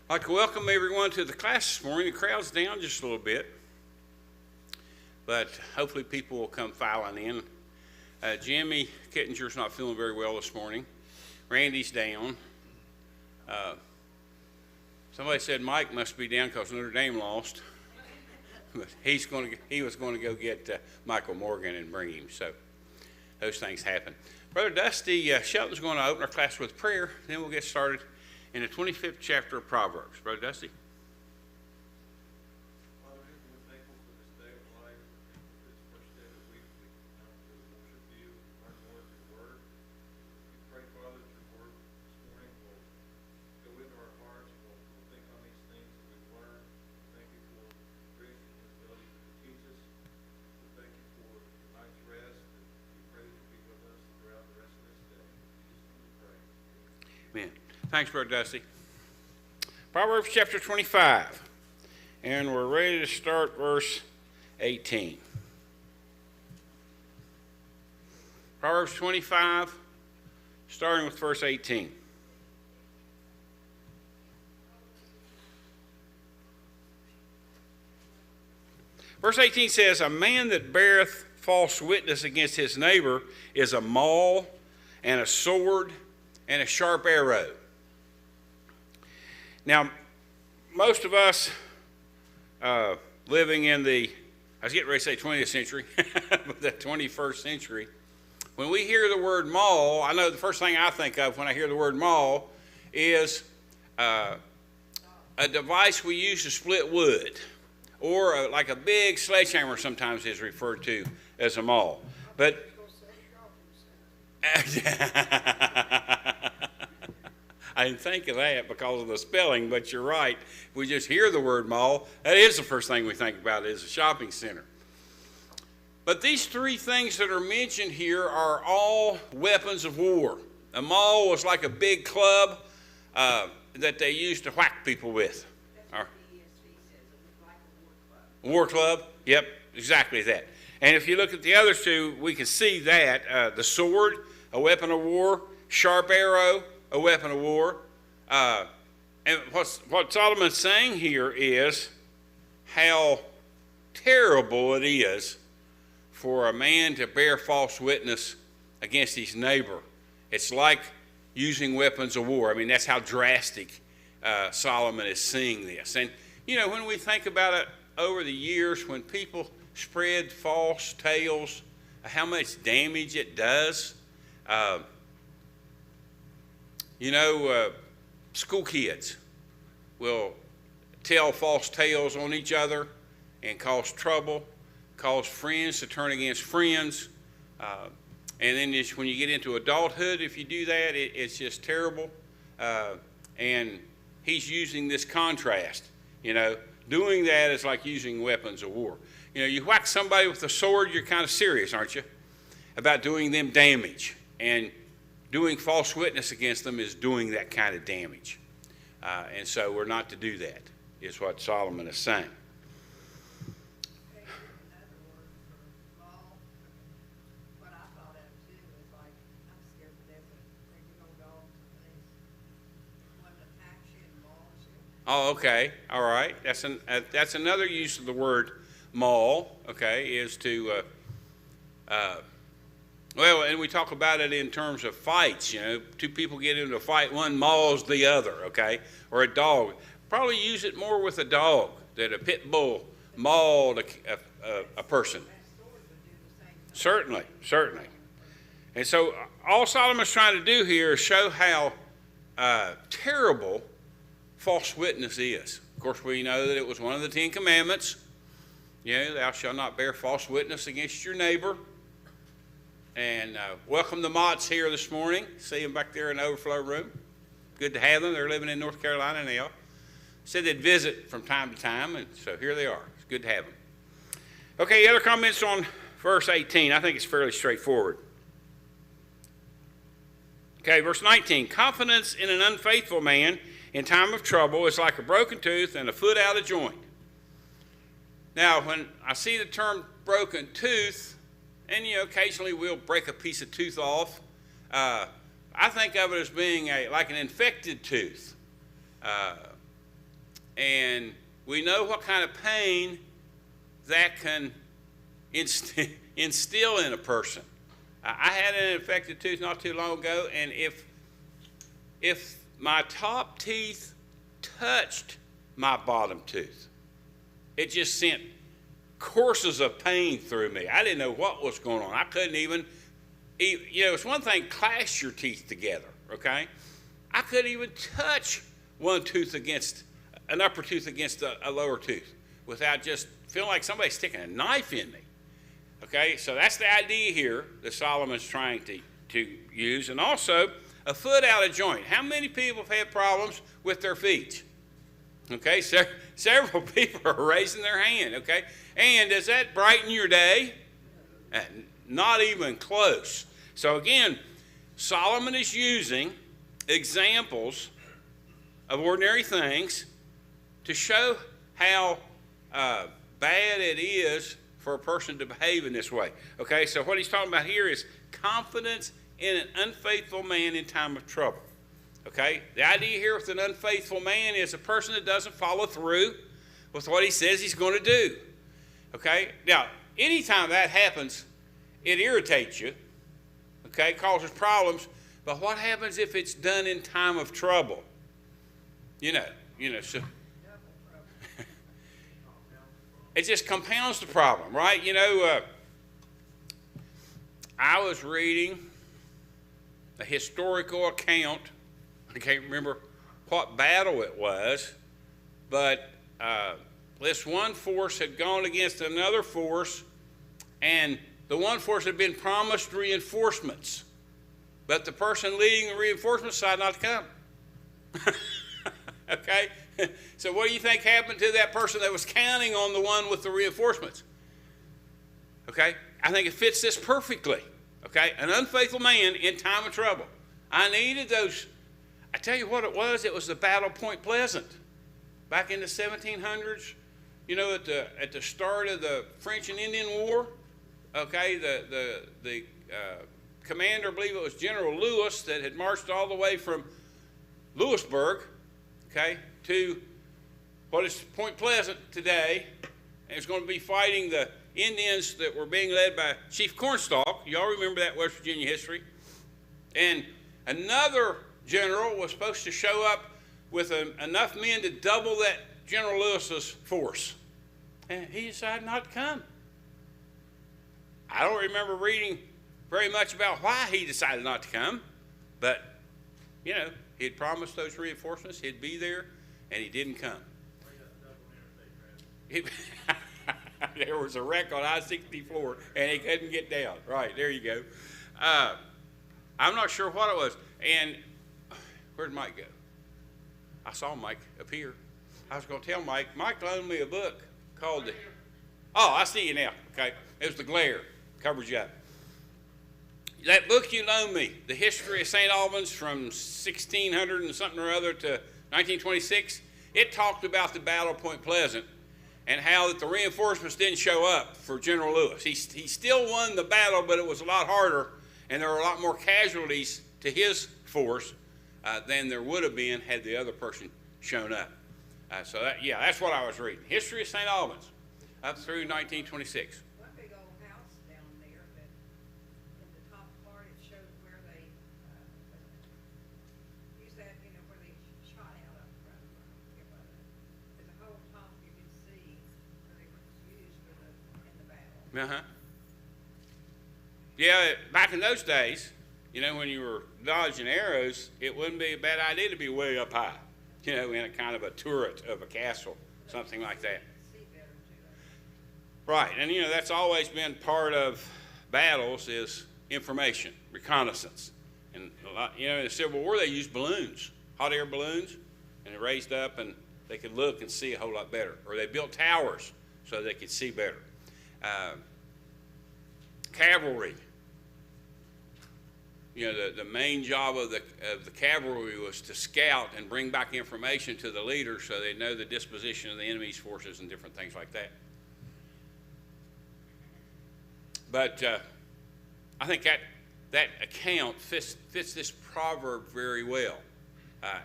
I'd like to welcome everyone to the class this morning. The crowd's down just a little bit, but hopefully people will come filing in. Jimmy Kittinger's not feeling very well this morning. Randy's down. Somebody said Mike must be down because Notre Dame lost, but he was going to go get Michael Morgan and bring him. So those things happen. Brother Dusty Shelton's going to open our class with prayer. Then we'll get started in the 25th chapter of Proverbs. Brother Dusty. Father, we're thankful for this day of life, for this first day of the week. We come to worship you, learn more of your word. We pray, Father, that your word this morning will go into our hearts. We'll think on these things that we've learned. Thank you for grace and ability to teach us. We thank you for tonight's rest. And we pray that you be with us throughout the rest of this day. In Jesus' name we pray. Amen. Thanks, Brother Dusty. Proverbs chapter 25, and we're ready to start verse 18. Proverbs 25, starting with verse 18. Verse 18 says, "A man that beareth false witness against his neighbor is a maul and a sword and a sharp arrow." Now, most of us living in I was getting ready to say 20th century, but the 21st century, when we hear the word maul, I know the first thing I think of when I hear the word maul is a device we use to split wood, or like a big sledgehammer sometimes is referred to as a maul. But I didn't think of that because of the spelling, but you're right. If we just hear the word mall, that is the first thing we think about is a shopping center. But these three things that are mentioned here are all weapons of war. A maul was like a big club that they used to whack people with. That's what the ESV says. It was like a War club? Yep, exactly that. And if you look at the other two, we can see that. The sword, a weapon of war, sharp arrow, a weapon of war. And what Solomon's saying here is how terrible it is for a man to bear false witness against his neighbor. It's like using weapons of war. I mean, that's how drastic Solomon is seeing this. And, you know, when we think about it over the years, when people spread false tales, how much damage it does. School kids will tell false tales on each other and cause trouble, cause friends to turn against friends. And then when you get into adulthood, if you do that, it's just terrible. And he's using this contrast. Doing that is like using weapons of war. You whack somebody with a sword, you're kind of serious, aren't you, about doing them damage. And doing false witness against them is doing that kind of damage. And so we're not to do that, is what Solomon is saying. Another word for maul, what I thought of too is like, I'm scared to death of big old dogs and things. One attacks you and mauls you. Oh, okay. All right. That's another use of the word maul, okay, is to, and we talk about it in terms of fights. Two people get into a fight, one mauls the other, okay, or a dog. Probably use it more with a dog, that a pit bull mauled a person. Certainly. And so all Solomon's trying to do here is show how terrible false witness is. Of course, we know that it was one of the 10 Commandments. Thou shalt not bear false witness against your neighbor. And welcome the Motts here this morning. See them back there in the overflow room. Good to have them. They're living in North Carolina now. Said they'd visit from time to time, and so here they are. It's good to have them. Okay, other comments on verse 18? I think it's fairly straightforward. Okay, verse 19. Confidence in an unfaithful man in time of trouble is like a broken tooth and a foot out of joint. Now, when I see the term broken tooth, and occasionally we'll break a piece of tooth off, I think of it as being like an infected tooth. And we know what kind of pain that can instill in a person. I had an infected tooth not too long ago, and if my top teeth touched my bottom tooth, it just sent courses of pain through me. I didn't know what was going on. I couldn't even, it's one thing clash your teeth together, okay? I couldn't even touch one tooth against, an upper tooth against a lower tooth without just feeling like somebody's sticking a knife in me, okay? So that's the idea here that Solomon's trying to use. And also, a foot out of joint. How many people have had problems with their feet? Okay, several people are raising their hand, okay? And does that brighten your day? Not even close. So again, Solomon is using examples of ordinary things to show how bad it is for a person to behave in this way. Okay, so what he's talking about here is confidence in an unfaithful man in time of trouble. Okay, the idea here with an unfaithful man is a person that doesn't follow through with what he says he's going to do. Okay, now anytime that happens, it irritates you. Okay, causes problems. But what happens if it's done in time of trouble? So it just compounds the problem, right? I was reading a historical account. I can't remember what battle it was, but this one force had gone against another force, and the one force had been promised reinforcements, but the person leading the reinforcements decided not to come. Okay? So what do you think happened to that person that was counting on the one with the reinforcements? Okay? I think it fits this perfectly. Okay? An unfaithful man in time of trouble. I needed those. I tell you what it was the Battle of Point Pleasant. Back in the 1700s, at the start of the French and Indian War, okay, the commander, I believe it was General Lewis, that had marched all the way from Lewisburg, okay, to what is Point Pleasant today, and is going to be fighting the Indians that were being led by Chief Cornstalk. Y'all remember that West Virginia history? And another general was supposed to show up with enough men to double that General Lewis's force. And he decided not to come. I don't remember reading very much about why he decided not to come, but, he'd promised those reinforcements, he'd be there, and he didn't come. There was a wreck on I-64, and he couldn't get down. Right, there you go. I'm not sure what it was. And where'd Mike go? I saw Mike appear. I was going to tell Mike loaned me a book called Oh, I see you now. Okay. It was The Glare. Covers you up. That book you loaned me, The History of St. Albans from 1600 and something or other to 1926, it talked about the Battle of Point Pleasant and how that the reinforcements didn't show up for General Lewis. He still won the battle, but it was a lot harder, and there were a lot more casualties to his force than there would have been had the other person shown up. That's what I was reading. History of St. Albans up through 1926. One big old house down there that in the top part it showed where they used that, where they shot out up front. There's a whole top you can see where they were used in the battle. Yeah, back in those days, when you were dodging arrows, it wouldn't be a bad idea to be way up high, in a kind of a turret of a castle, something like that. See better too. Right, and that's always been part of battles is information, reconnaissance. And in the Civil War they used balloons, hot air balloons, and they raised up and they could look and see a whole lot better. Or they built towers so they could see better. Cavalry. The main job of the cavalry was to scout and bring back information to the leader so they know the disposition of the enemy's forces and different things like that. But I think that account fits this proverb very well.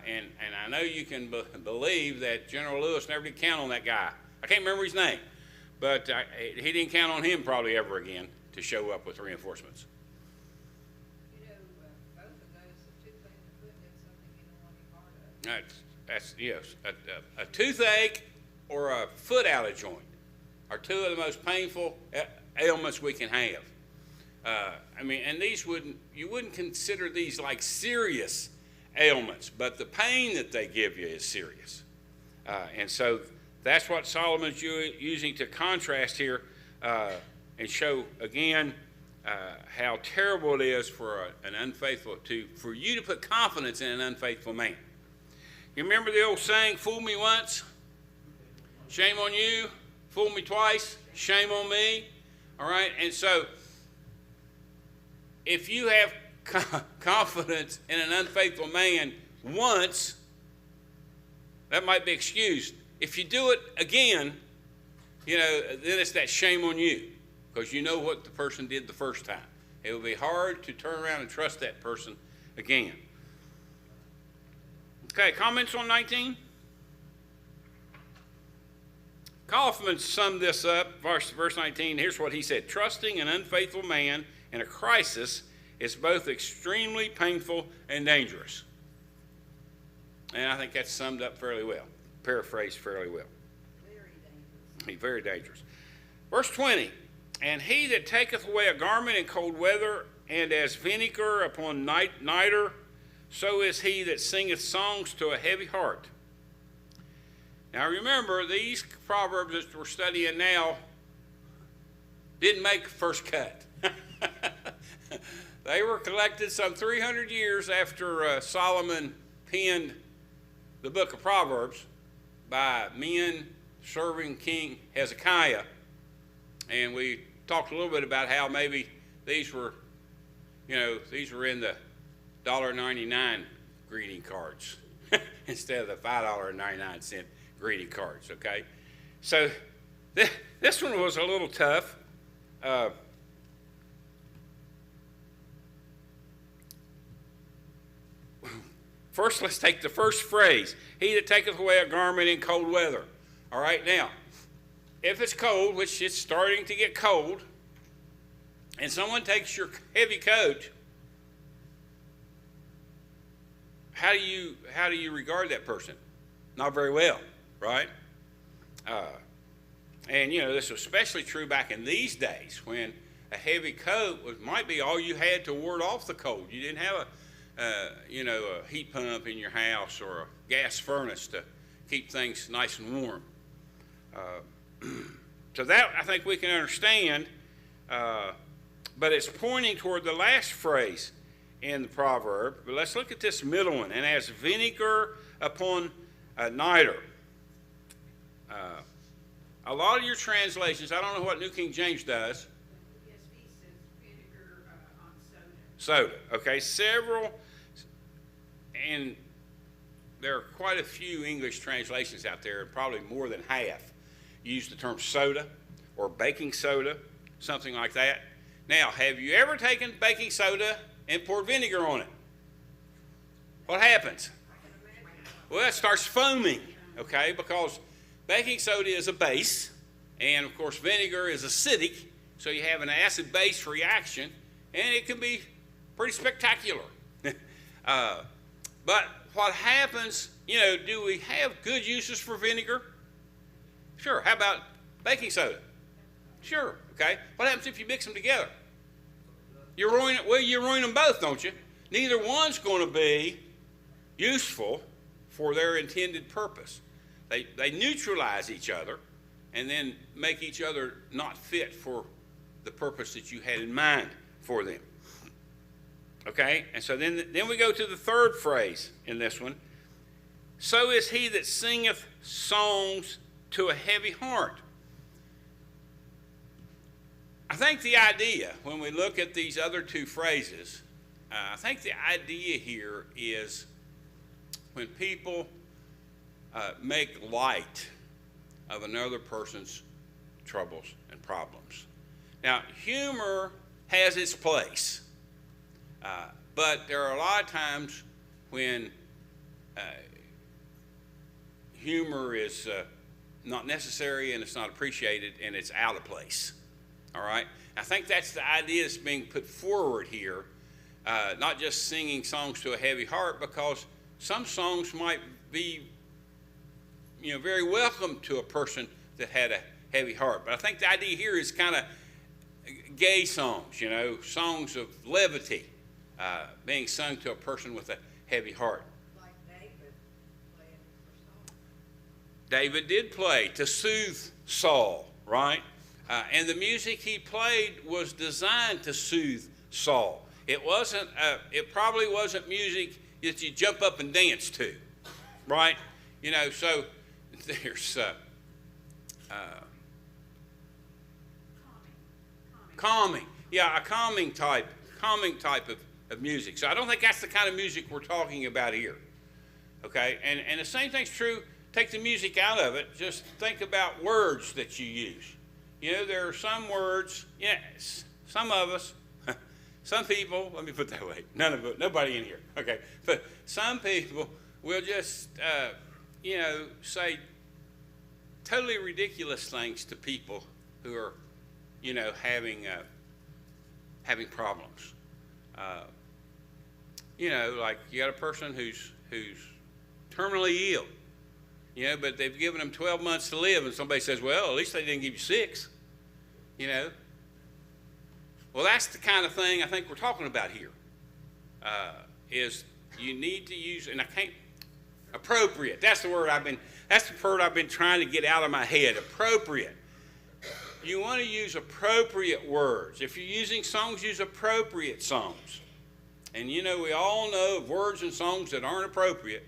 And I know you can believe that General Lewis never did count on that guy. I can't remember his name, but he didn't count on him probably ever again to show up with reinforcements. You know, both of those, the tooth and the foot, that's something you don't want any part of. That's yes, a toothache or a foot out of joint are two of the most painful ailments we can have. I mean, and you wouldn't consider these like serious ailments, but the pain that they give you is serious. And so that's what Solomon's using to contrast here and show again how terrible it is for for you to put confidence in an unfaithful man. You remember the old saying, fool me once, shame on you, fool me twice, shame on me, all right? And so if you have confidence in an unfaithful man once, that might be excused. If you do it again, then it's that shame on you, because you know what the person did the first time. It will be hard to turn around and trust that person again. Okay, comments on 19? Kaufman summed this up, verse 19. Here's what he said. Trusting an unfaithful man in a crisis is both extremely painful and dangerous. And I think that's summed up fairly well, paraphrased fairly well. Very dangerous. Very dangerous. Verse 20, and he that taketh away a garment in cold weather, and as vinegar upon niter, so is he that singeth songs to a heavy heart. Now remember, these proverbs that we're studying now didn't make first cut. They were collected some 300 years after Solomon penned the book of Proverbs by men serving King Hezekiah. And we talked a little bit about how maybe these were in the $1.99 greeting cards instead of the $5.99 greeting cards, okay? So this one was a little tough. First, let's take the first phrase. He that taketh away a garment in cold weather. All right, now, if it's cold, which it's starting to get cold, and someone takes your heavy coat, how do you regard that person? Not very well, right? And this was especially true back in these days when a heavy coat might be all you had to ward off the cold. You didn't have a heat pump in your house or a gas furnace to keep things nice and warm. So that I think we can understand, but it's pointing toward the last phrase in the proverb. But let's look at this middle one. And as vinegar upon niter. A lot of your translations, I don't know what New King James does. ESV says vinegar on Soda, okay, several, and there are quite a few English translations out there, probably more than half, use the term soda or baking soda, something like that. Now, have you ever taken baking soda and poured vinegar on it? What happens? Well, it starts foaming, okay, because baking soda is a base, and of course vinegar is acidic, so you have an acid-base reaction, and it can be pretty spectacular. But what happens, do we have good uses for vinegar? Sure. How about baking soda? Sure. Okay. What happens if you mix them together? You ruin them both, don't you? Neither one's going to be useful for their intended purpose. They neutralize each other and then make each other not fit for the purpose that you had in mind for them. Okay? And so then we go to the third phrase in this one. So is he that singeth songs to a heavy heart. I think the idea, when we look at these other two phrases, I think the idea here is when people make light of another person's troubles and problems. Now, humor has its place, but there are a lot of times when humor is not necessary and it's not appreciated and it's out of place. All right? I think that's the idea that's being put forward here, not just singing songs to a heavy heart, because some songs might be, very welcome to a person that had a heavy heart. But I think the idea here is kind of gay songs, songs of levity being sung to a person with a heavy heart. Like David playing for Saul. David did play to soothe Saul, right? And the music he played was designed to soothe Saul. It wasn't. It probably wasn't music that you jump up and dance to, right? So there's calming. Yeah, a calming type of music. So I don't think that's the kind of music we're talking about here. Okay, and the same thing's true. Take the music out of it. Just think about words that you use. There are some words. Yes, some of us, some people. Let me put it that way. Nobody in here. Okay, but some people will just, say totally ridiculous things to people who are, having problems. Like you got a person who's terminally ill. But they've given them 12 months to live, and somebody says, well, at least they didn't give you 6, Well, that's the kind of thing I think we're talking about here, is you need to use, and appropriate, that's the word I've been trying to get out of my head, appropriate. You want to use appropriate words. If you're using songs, use appropriate songs. And, we all know of words and songs that aren't appropriate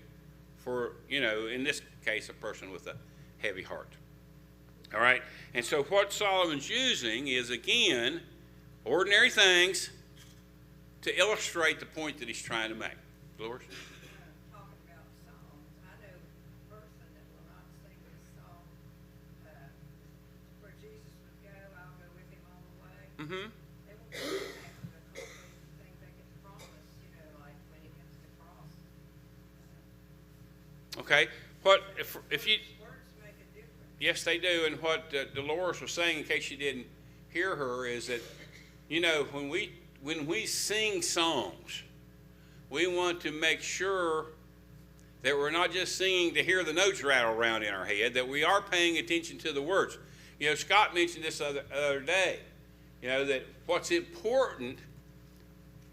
for, in this case, a person with a heavy heart. All right? And so what Solomon's using is, again, ordinary things to illustrate the point that he's trying to make. Dolores? Talking about songs, I know a person that will not sing this song, where Jesus would go, I'll go with him all the way. Mm-hmm. They won't sing that because they think they get the promise, like when he gets to the cross. Okay. What if you? Words make a difference. Yes, they do. And what Dolores was saying, in case you didn't hear her, is that when we sing songs, we want to make sure that we're not just singing to hear the notes rattle around in our head, that we are paying attention to the words. Scott mentioned this the other day, that what's important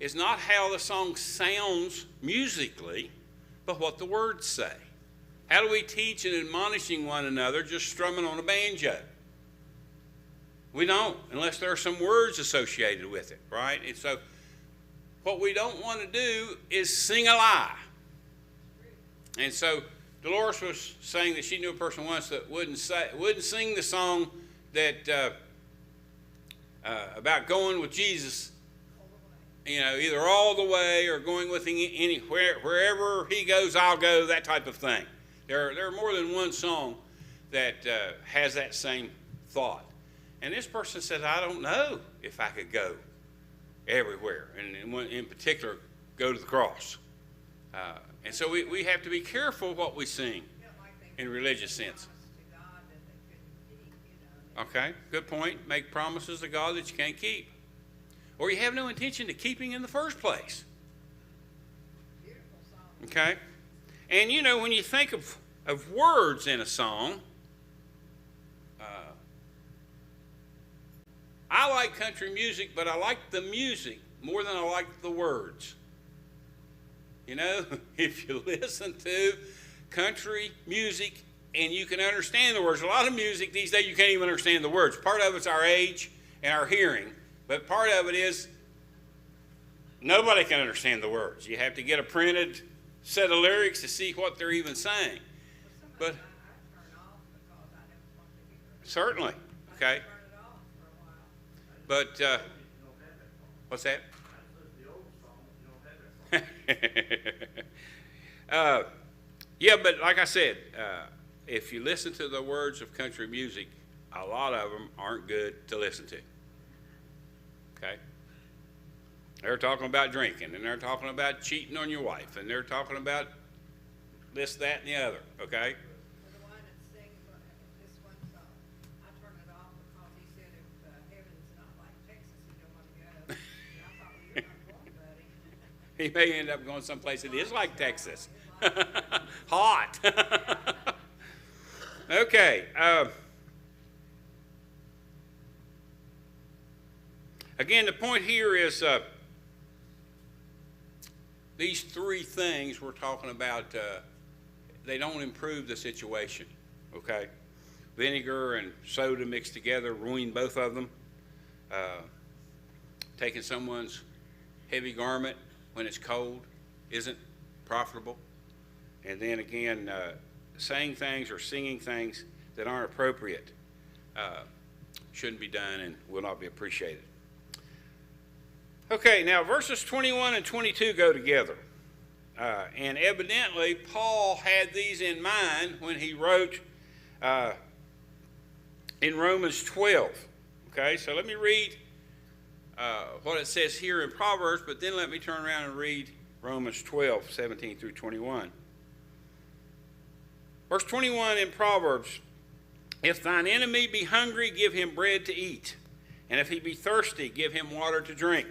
is not how the song sounds musically, but what the words say. How do we teach and admonishing one another just strumming on a banjo? We don't, unless there are some words associated with it, right? And so what we don't want to do is sing a lie. And so Dolores was saying that she knew a person once that wouldn't sing the song that about going with Jesus, either all the way or going with him anywhere, wherever he goes, I'll go, that type of thing. There are more than one song that has that same thought. And this person says, I don't know if I could go everywhere, and in particular, go to the cross. And so we have to be careful what we sing in religious sense. Okay, good point. Make promises to God that you can't keep. Or you have no intention of keeping in the first place. Okay? And when you think of words in a song, I like country music, but I like the music more than I like the words. If you listen to country music and you can understand the words, a lot of music these days you can't even understand the words. Part of it's our age and our hearing, but part of it is nobody can understand the words. You have to get a printed set of lyrics to see what they're even saying. But certainly, okay. But what's that? Yeah, but like I said, if you listen to the words of country music, a lot of them aren't good to listen to. Okay? They're talking about drinking, and they're talking about cheating on your wife, and they're talking about this, that, and the other, okay? The one that sings, this one song, I turned it off because he said if heaven's not like Texas, he don't want to go. And I thought, well, you're not going, buddy. He may end up going someplace that is like Texas. Hot. Okay. Again, the point here is these three things we're talking about, they don't improve the situation, okay? Vinegar and soda mixed together ruin both of them. Taking someone's heavy garment when it's cold isn't profitable. And then again, saying things or singing things that aren't appropriate shouldn't be done and will not be appreciated. Okay, now verses 21 and 22 go together. And evidently, Paul had these in mind when he wrote in Romans 12. Okay, so let me read what it says here in Proverbs, but then let me turn around and read Romans 12, 17 through 21. Verse 21 in Proverbs, if thine enemy be hungry, give him bread to eat, and if he be thirsty, give him water to drink.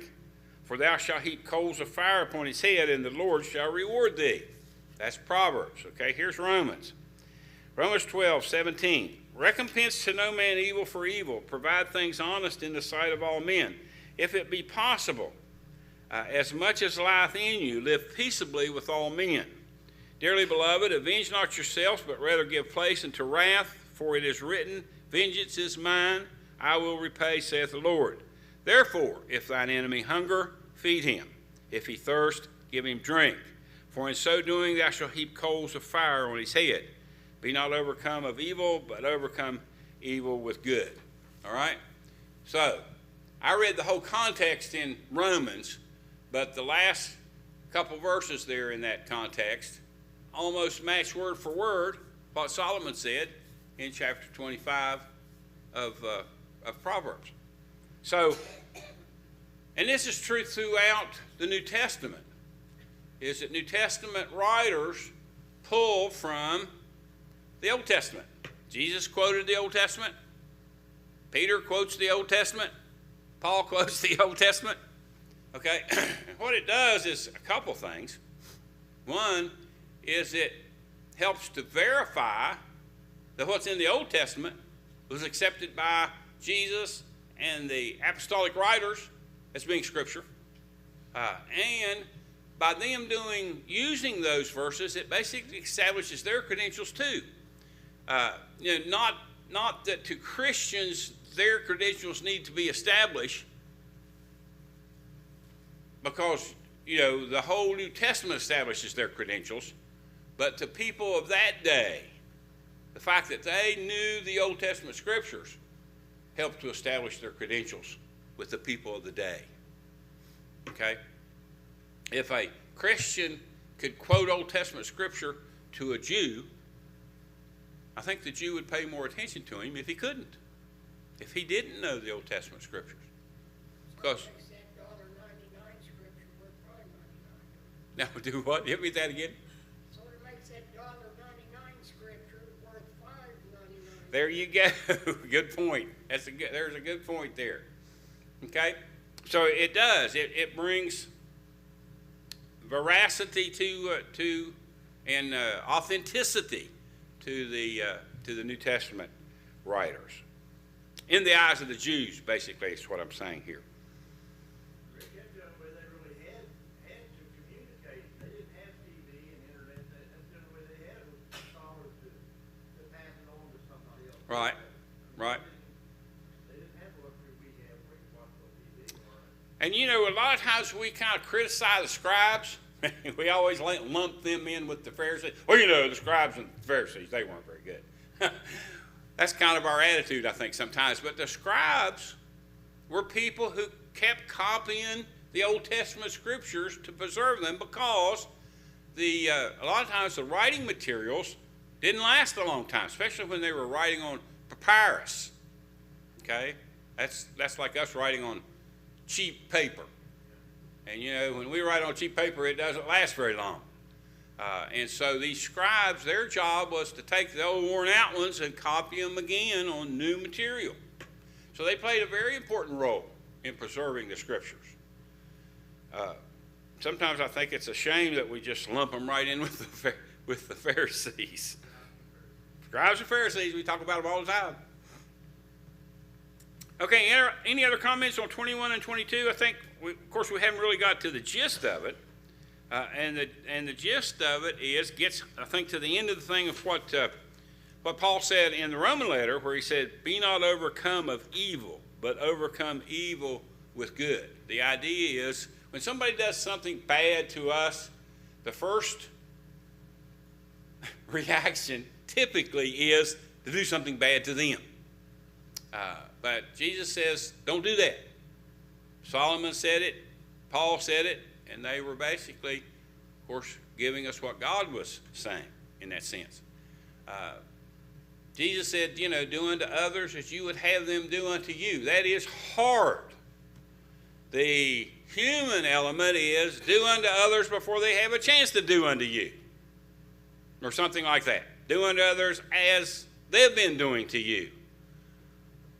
For thou shalt heap coals of fire upon his head, and the Lord shall reward thee. That's Proverbs. Okay, here's Romans. Romans 12, 17. Recompense to no man evil for evil. Provide things honest in the sight of all men. If it be possible, as much as lieth in you, live peaceably with all men. Dearly beloved, avenge not yourselves, but rather give place unto wrath, for it is written, vengeance is mine, I will repay, saith the Lord. Therefore, if thine enemy hunger, feed him. If he thirst, give him drink. For in so doing thou shalt heap coals of fire on his head. Be not overcome of evil, but overcome evil with good. All right? So, I read the whole context in Romans, but the last couple verses there in that context almost match word for word what Solomon said in chapter 25 of Proverbs. So, and this is true throughout the New Testament, is that New Testament writers pull from the Old Testament. Jesus quoted the Old Testament. Peter quotes the Old Testament. Paul quotes the Old Testament. Okay, what it does is a couple things. One is it helps to verify that what's in the Old Testament was accepted by Jesus and the apostolic writers as being Scripture. And by them using those verses, it basically establishes their credentials too. Not that to Christians their credentials need to be established, because the whole New Testament establishes their credentials, but to people of that day, the fact that they knew the Old Testament Scriptures helped to establish their credentials with the people of the day. Okay? If a Christian could quote Old Testament Scripture to a Jew, I think the Jew would pay more attention to him if he couldn't, if he didn't know the Old Testament Scriptures. Because now, do what? Hit me with that again. So it makes that $1.99 scripture worth $5.99. There you go. Good point. There's a good point there. Okay? So it does. It brings veracity to and authenticity to the New Testament writers. In the eyes of the Jews, basically, is what I'm saying here. Right, right. And a lot of times we kind of criticize the scribes. We always lump them in with the Pharisees. Well, the scribes and the Pharisees, they weren't very good. That's kind of our attitude, I think, sometimes. But the scribes were people who kept copying the Old Testament Scriptures to preserve them, because a lot of times the writing materials didn't last a long time, especially when they were writing on papyrus. Okay? That's like us writing on cheap paper. And when we write on cheap paper, it doesn't last very long. And so these scribes, their job was to take the old worn out ones and copy them again on new material. So they played a very important role in preserving the scriptures. Sometimes I think it's a shame that we just lump them right in with the Pharisees. Scribes and Pharisees, we talk about them all the time. Okay, any other comments on 21 and 22? I think, of course, we haven't really got to the gist of it. And the gist of it gets, I think, to the end of the thing of what Paul said in the Roman letter, where he said, "Be not overcome of evil, but overcome evil with good." The idea is, when somebody does something bad to us, the first reaction typically is to do something bad to them. But Jesus says, don't do that. Solomon said it, Paul said it, and they were basically, of course, giving us what God was saying in that sense. Jesus said, do unto others as you would have them do unto you. That is hard. The human element is do unto others before they have a chance to do unto you. Or something like that. Do unto others as they've been doing to you.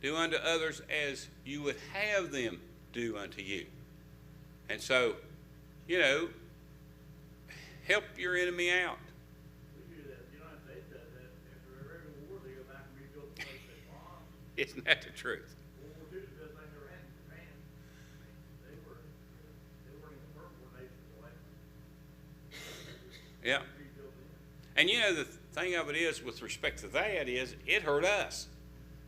Do unto others as you would have them do unto you. And so, help your enemy out. We do that. The United States does that. After every war, they go back and rebuild the place they bombed. Isn't that the truth? World War II is the best thing they ever had in Japan. They weren't even the first war nation to like Yeah. rebuild it. And the thing of it is, with respect to that, is it hurt us.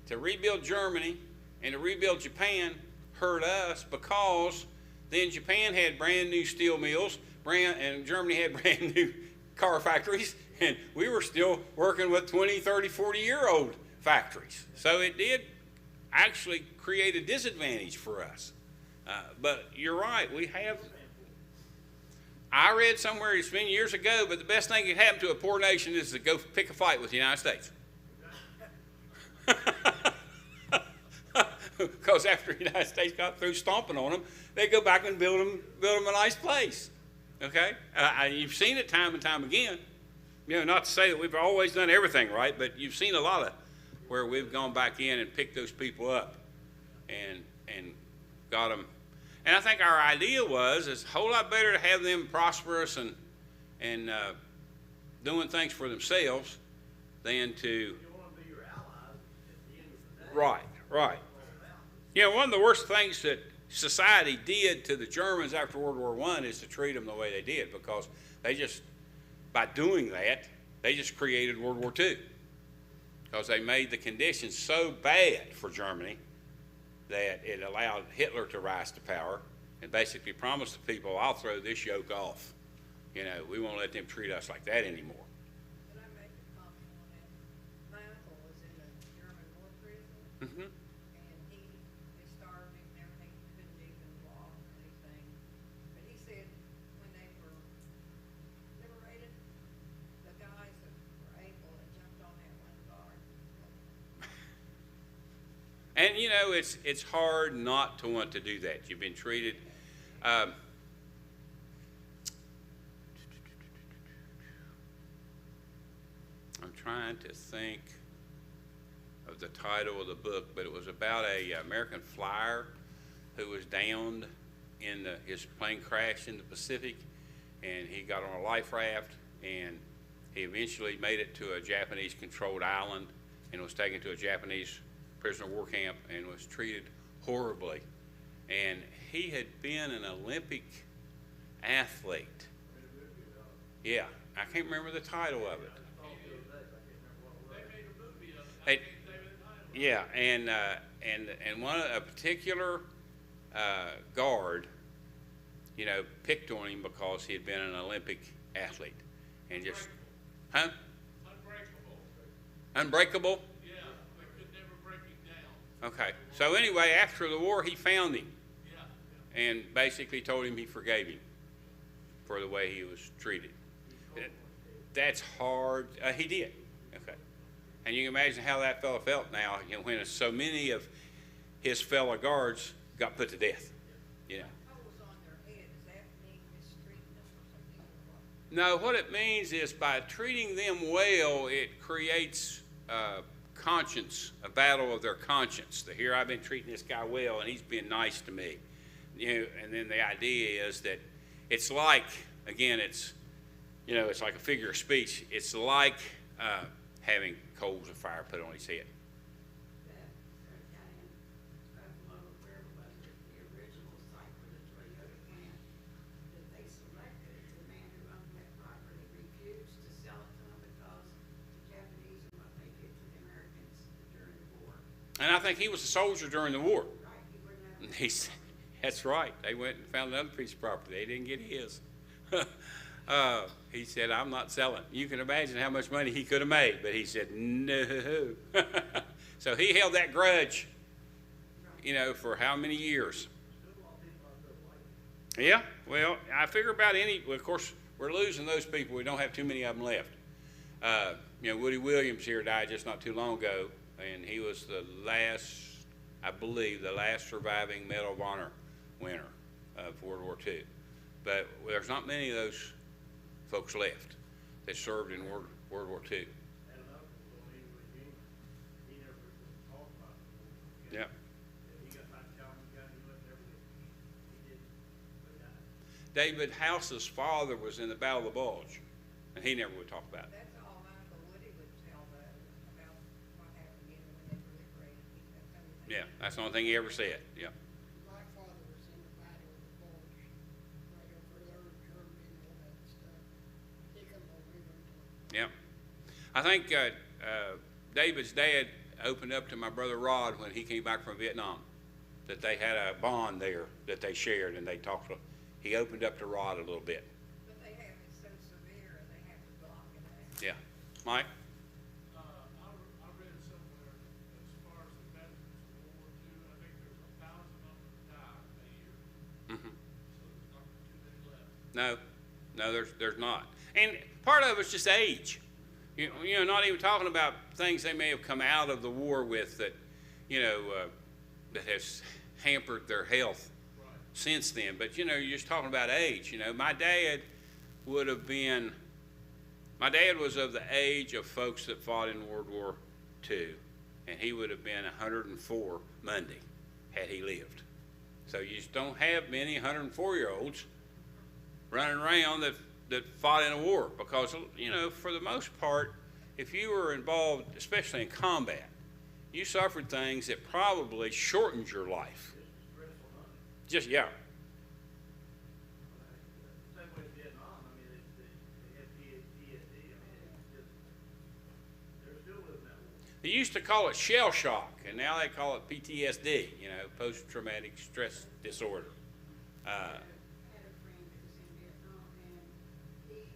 To rebuild Germany and to rebuild Japan hurt us, because then Japan had brand new steel mills, and Germany had brand new car factories, and we were still working with 20, 30, 40-year-old factories. So it did actually create a disadvantage for us. But you're right, I read somewhere, it's been years ago, but the best thing that could happen to a poor nation is to go pick a fight with the United States. Because after the United States got through stomping on them, they go back and build them a nice place. Okay? You've seen it time and time again. Not to say that we've always done everything right, but you've seen a lot of where we've gone back in and picked those people up and got them. And I think our idea it's a whole lot better to have them prosperous and doing things for themselves than to. You want to be your allies at the end of the day. Right. One of the worst things that society did to the Germans after World War I is to treat them the way they did, because by doing that, they just created World War II. Because they made the conditions so bad for Germany that it allowed Hitler to rise to power and basically promised the people, I'll throw this yoke off. We won't let them treat us like that anymore. Can I make a comment on that? My uncle was in a German war prison, Mm-hmm. and they starved him and everything, he couldn't even walk or anything. But he said when they were liberated, the guys that were able that jumped on that one guard. And it's hard not to want to do that. You've been treated. I'm trying to think of the title of the book, but it was about a American flyer who was downed in his plane crashed in the Pacific, and he got on a life raft, and he eventually made it to a Japanese-controlled island and was taken to a Japanese prisoner of war camp and was treated horribly. And he had been an Olympic athlete. Yeah, I can't remember the title of it. Yeah, and a particular guard, picked on him because he had been an Olympic athlete, and just, huh? Unbreakable. Yeah, they could never break him down. Okay. So anyway, after the war, he found him Yeah. and basically told him he forgave him for the way he was treated. That's hard. He did. Okay. And you can imagine how that fellow felt now, when so many of his fellow guards got put to death. What was on their head? Does that mean mistreatment or something? No, what it means is by treating them well, it creates conscience, a battle of their conscience. To hear I've been treating this guy well and he's been nice to me. You know, and then the idea is that it's like, again, it's, you know, it's like a figure of speech. It's like having coals of fire put on his head. That guy in Buffalo, where was it, the original site for the Toyota plant, that they selected, the man who owned that property refused to sell it to them because the Japanese and what they did to the Americans during the war, And I think he was a soldier during the war. right? He wouldn't have. And he said, that's right. They went and found another piece of property. They didn't get his. He said, I'm not selling. You can imagine how much money he could have made, but he said, no. So he held that grudge, you know, for how many years? Yeah, well, I figure about well, of course, we're losing those people. We don't have too many of them left. You know, Woody Williams here died just not too long ago, and he was the last, I believe, the last surviving Medal of Honor winner of World War II. But there's not many of those folks left that served in World War II. And another one, he never talked about it. Yeah. He got hot job, he never did. He didn't, but David House's father was in the Battle of the Bulge, and he never would talk about it. That's all my Uncle Woody would tell about what happened in when they were liberated. That's everything. Yeah, that's the only thing he ever said. Yeah. My father was in the Battle of the Bulge, right over there in Germany and all that stuff. He couldn't believe it. Yeah. I think David's dad opened up to my brother Rod when he came back from Vietnam, that they had a bond there that they shared, and they talked. He opened up to Rod a little bit. But they have it so severe, they have to block it out. Yeah. Mike? I read somewhere, as far as the veterans of World War II, I think there's 1,000 of them die a year, Mm-hmm. so there's not too many left. No, there's not. And part of it's just age. You know, not even talking about things they may have come out of the war with that, you know, that has hampered their health since then. But, you know, you're just talking about age. You know, my dad was of the age of folks that fought in World War II, and he would have been 104 Monday had he lived. So you just don't have many 104-year-olds running around that fought in a war, because, you know, for the most part, if you were involved, especially in combat, you suffered things that probably shortened your life. Just, yeah. same way in Vietnam, I mean, they had PTSD, I mean, it's just, they're still living that war. They used to call it shell shock, and now they call it PTSD, you know, post-traumatic stress disorder. I had a friend that was in Vietnam, and he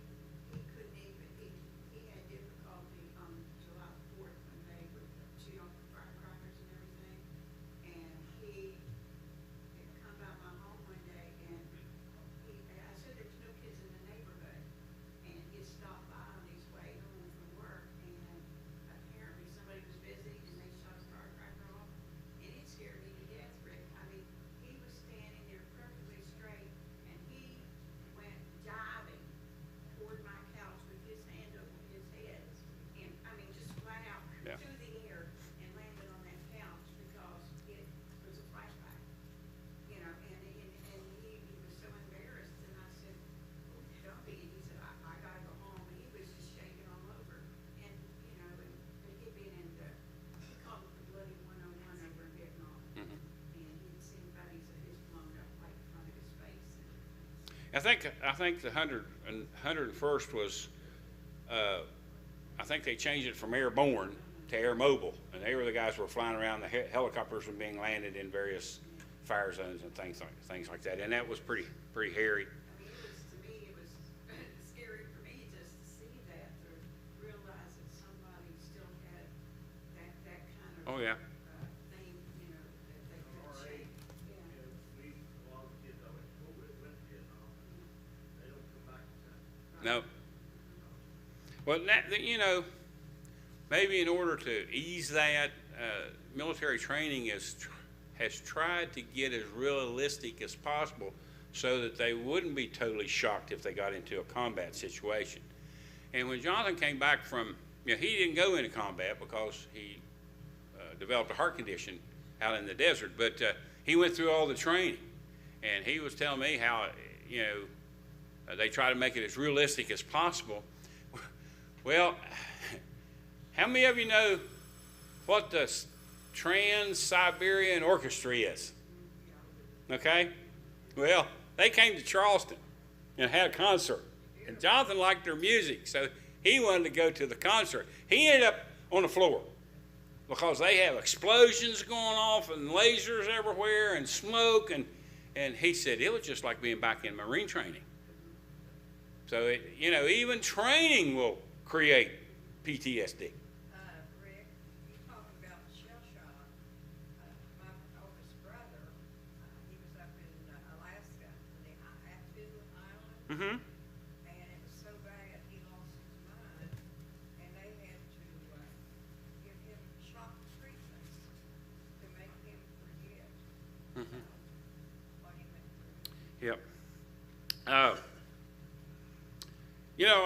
couldn't even, he had difficulty on July 4th when they would shoot off the firecrackers and everything. And he had come by my home one day, and I said there's no kids in the neighborhood. And he stopped by on his way home from work, and apparently somebody was visiting and they shot his firecracker off. And it scared me to death, Rick. I mean, he was standing there perfectly straight, and he went diving toward my couch with his hand over his head. And, I mean, just flat out Yeah. through the air and landed on that couch because it was a flashback. You know, and he was so embarrassed, and I said, "Oh, don't be." And he said, I gotta go home. And he was just shaking all over. And, you know, and he'd been in he called it the bloody 109 over in Vietnam. Mhm. And he'd seen buddies of his blown up right in front of his face. I think the 101st was, I think they changed it from airborne to air mobile, and they were the guys who were flying around. The helicopters were being landed in various fire zones and things like that, and that was pretty hairy. I mean, to me, it was scary for me just to see that, to realize that somebody still had that kind of. Oh, yeah. Thing, you know, that they Our could age, shake. Yeah. you know, a lot of the kids I went to school with went to Vietnam, they don't come back the same. No. Well, you know, maybe in order to ease that, military training has tried to get as realistic as possible so that they wouldn't be totally shocked if they got into a combat situation. And when Jonathan came back from, he didn't go into combat because he developed a heart condition out in the desert, but he went through all the training. And he was telling me how, they try to make it as realistic as possible. Well, how many of you know what the Trans-Siberian Orchestra is? Okay? Well, they came to Charleston and had a concert. And Jonathan liked their music, so he wanted to go to the concert. He ended up on the floor because they have explosions going off and lasers everywhere and smoke. And he said it was just like being back in Marine training. So, even training will create PTSD. Rick, you talking about shell shock. My oldest brother, he was up in Alaska, the Attu Island. Mm-hmm. And it was so bad, he lost his mind, and they had to give him shock treatments to make him forget what he went through. Yep.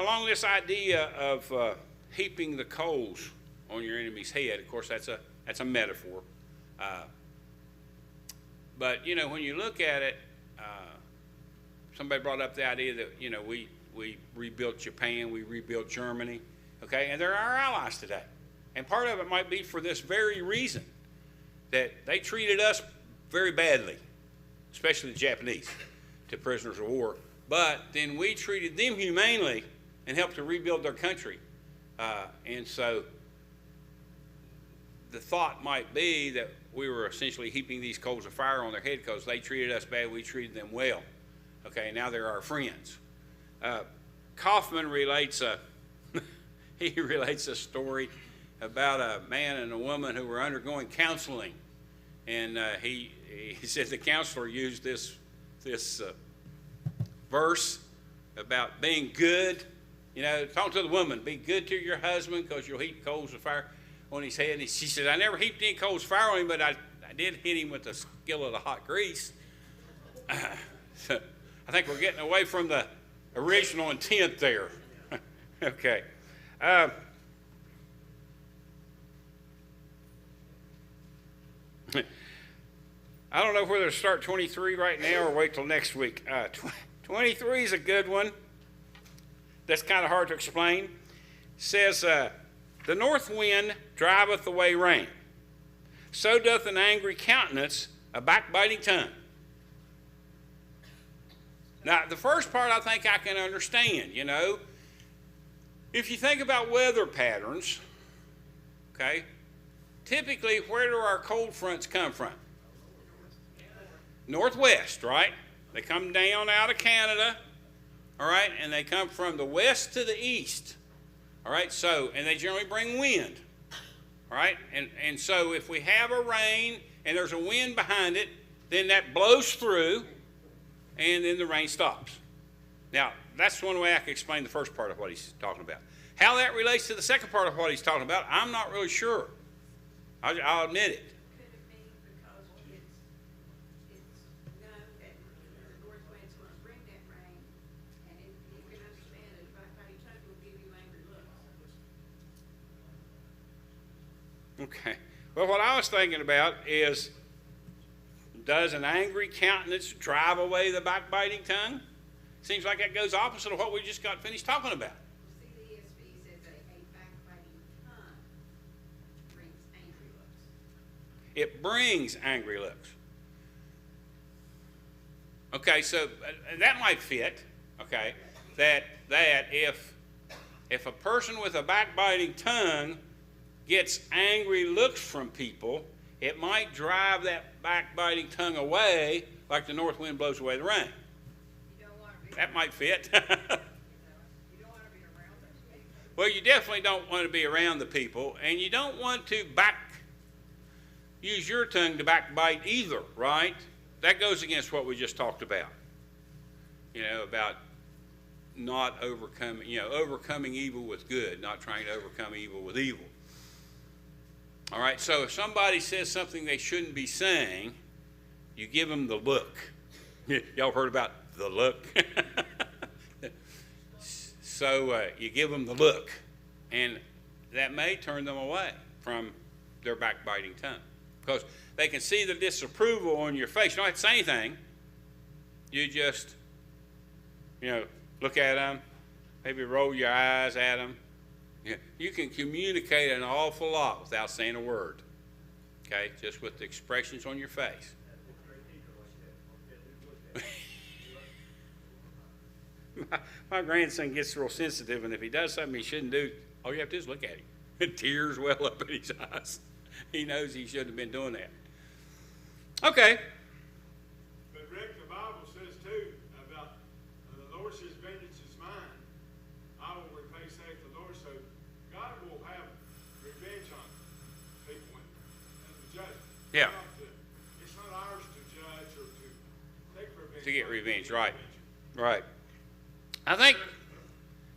Along this idea of heaping the coals on your enemy's head, of course, that's a metaphor. But when you look at it, somebody brought up the idea that we rebuilt Japan, we rebuilt Germany, okay, and they're our allies today. And part of it might be for this very reason, that they treated us very badly, especially the Japanese, to prisoners of war. But then we treated them humanely and helped to rebuild their country. And so the thought might be that we were essentially heaping these coals of fire on their head because they treated us bad, we treated them well. Okay, now they're our friends. Kaufman relates he relates a story about a man and a woman who were undergoing counseling. And he said the counselor used this verse about being good. Talk to the woman, be good to your husband because you'll heap coals of fire on his head. And she said, I never heaped any coals of fire on him, but I did hit him with a skillet of hot grease. So I think we're getting away from the original intent there. Okay. I don't know whether to start 23 right now or wait till next week. 23 is a good one. That's kind of hard to explain. It says, the north wind driveth away rain. So doth an angry countenance a backbiting tongue. Now, the first part I think I can understand, If you think about weather patterns, okay, typically where do our cold fronts come from? Northwest, right? They come down out of Canada, all right, and they come from the west to the east, all right, and they generally bring wind, all right, and so if we have a rain and there's a wind behind it, then that blows through, and then the rain stops. Now, that's one way I can explain the first part of what he's talking about. How that relates to the second part of what he's talking about, I'm not really sure. I'll admit it. Could it be because it's known that the north wind's gonna bring that rain, and you can understand that if backbiting tongue will give you angry looks. Okay. Well, what I was thinking about is, does an angry countenance drive away the backbiting tongue? Seems like that goes opposite of what we just got finished talking about. See, the ESV says that a backbiting tongue brings angry looks. It brings angry looks. Okay, so that might fit, okay, that if a person with a backbiting tongue gets angry looks from people, it might drive that backbiting tongue away like the north wind blows away the rain. You don't want to be, That might fit. you don't want to be around those people. Well, you definitely don't want to be around the people, and you don't want to use your tongue to backbite either, right? That goes against what we just talked about. About not overcoming evil with good, not trying to overcome evil with evil. All right, so if somebody says something they shouldn't be saying, you give them the look. Y'all heard about the look? So you give them the look, and that may turn them away from their backbiting tongue, because they can see the disapproval on your face. You don't have to say anything. You just, look at them, maybe roll your eyes at them. You can communicate an awful lot without saying a word, okay, just with the expressions on your face. My grandson gets real sensitive, and if he does something he shouldn't do, all you have to do is look at him. Tears well up in his eyes. He knows he shouldn't have been doing that. Okay. But Rick, the Bible says too about the Lord says, vengeance is mine. I will repay, saith the Lord. So God will have revenge on people and the judgment. Yeah. It's not ours to judge or to take revenge. To get but revenge, to right. revenge. Right. I think,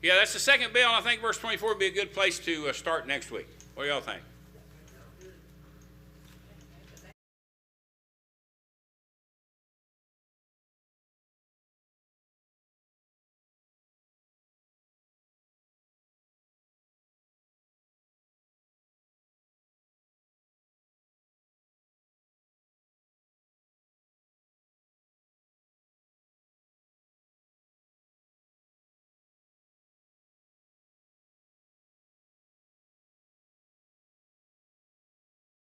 yeah, that's the second bill, and I think verse 24 would be a good place to start next week. What do y'all think?